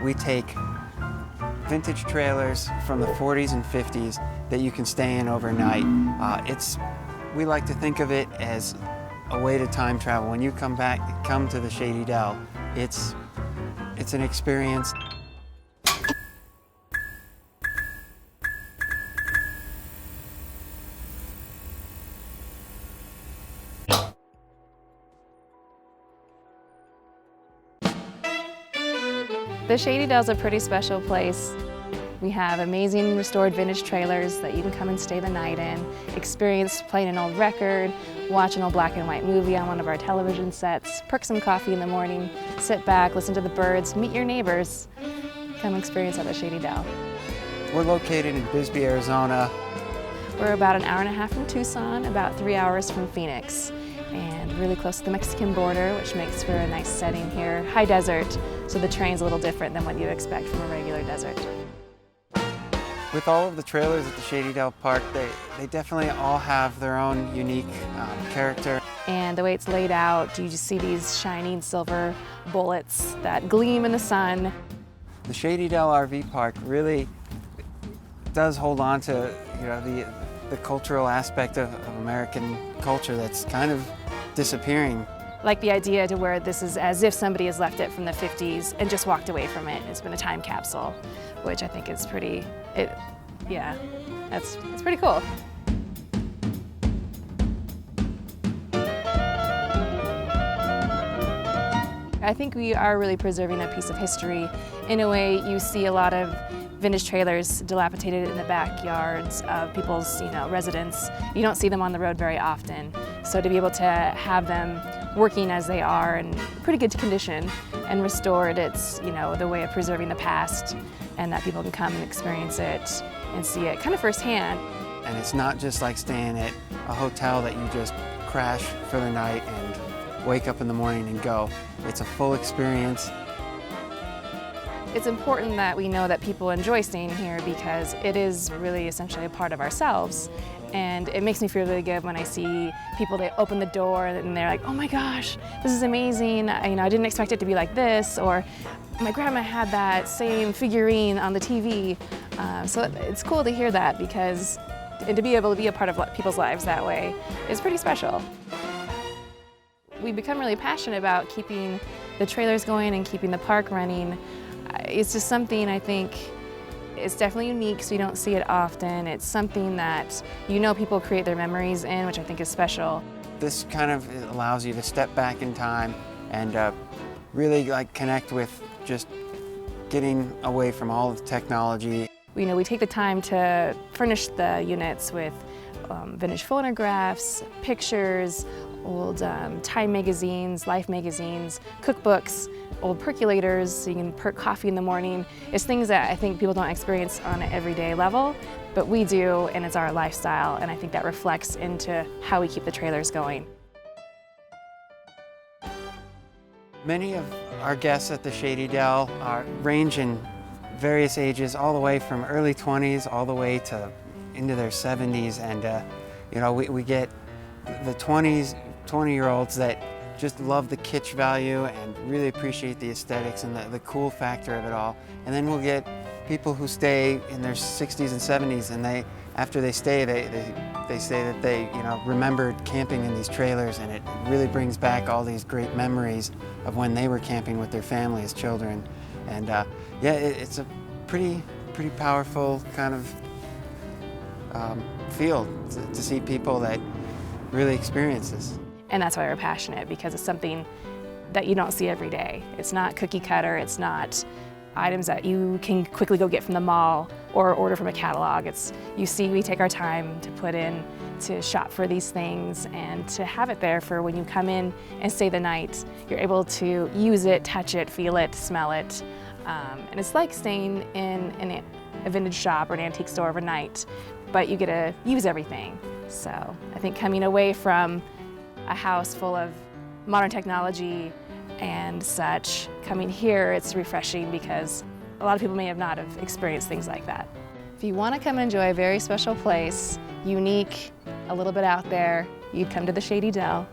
we take vintage trailers from the 40s and 50s that you can stay in overnight. We like to think of it as a way to time travel. When you come to the Shady Dell, it's an experience. The Shady Dell is a pretty special place. We have amazing restored vintage trailers that you can come and stay the night in, experience playing an old record, watch an old black and white movie on one of our television sets, perk some coffee in the morning, sit back, listen to the birds, meet your neighbors. Come experience at the Shady Dell. We're located in Bisbe, Arizona. We're about an hour and a half from Tucson, about 3 hours from Phoenix, and really close to the Mexican border, which makes for a nice setting here. High desert, so the terrain's a little different than what you expect from a regular desert. With all of the trailers at the Shady Dell Park, they definitely all have their own unique character. And the way it's laid out, you just see these shining silver bullets that gleam in the sun. The Shady Dell RV Park really does hold on to the cultural aspect of American culture that's kind of disappearing. Like the idea to where this is as if somebody has left it from the 50s and just walked away from it. It's been a time capsule, which I think is pretty, it's pretty cool. I think we are really preserving a piece of history. In a way, you see a lot of vintage trailers dilapidated in the backyards of people's residence. You don't see them on the road very often. So to be able to have them working as they are in pretty good condition and restored, it's the way of preserving the past, and that people can come and experience it and see it kind of firsthand. And it's not just like staying at a hotel that you just crash for the night and wake up in the morning and go. It's a full experience. It's important that we know that people enjoy staying here because it is really essentially a part of ourselves. And it makes me feel really good when I see people, they open the door and they're like, oh my gosh, this is amazing. I didn't expect it to be like this, or my grandma had that same figurine on the TV. So it's cool to hear that and to be able to be a part of people's lives that way is pretty special. We become really passionate about keeping the trailers going and keeping the park running. It's just something I think is definitely unique, so you don't see it often. It's something that people create their memories in, which I think is special. This kind of allows you to step back in time and really connect with just getting away from all of the technology. We take the time to furnish the units with vintage phonographs, pictures, old Time magazines, Life magazines, cookbooks, old percolators, so you can perk coffee in the morning. It's things that I think people don't experience on an everyday level, but we do, and it's our lifestyle, and I think that reflects into how we keep the trailers going. Many of our guests at the Shady Dell range in various ages, all the way from early 20s all the way to into their 70s, and we get the 20-year-olds that just love the kitsch value and really appreciate the aesthetics and the cool factor of it all. And then we'll get people who stay in their 60s and 70s, and after they stay, they say that they remembered camping in these trailers, and it really brings back all these great memories of when they were camping with their family as children. And it's a pretty powerful kind of feel to see people that really experience this. And that's why we're passionate, because it's something that you don't see every day. It's not cookie cutter, it's not items that you can quickly go get from the mall or order from a catalog. We take our time to put in, to shop for these things and to have it there for when you come in and stay the night. You're able to use it, touch it, feel it, smell it. And it's like staying in a vintage shop or an antique store overnight, but you get to use everything. So I think coming away from a house full of modern technology and such, coming here, it's refreshing because a lot of people may not have experienced things like that. If you want to come and enjoy a very special place, unique, a little bit out there, you'd come to the Shady Dell.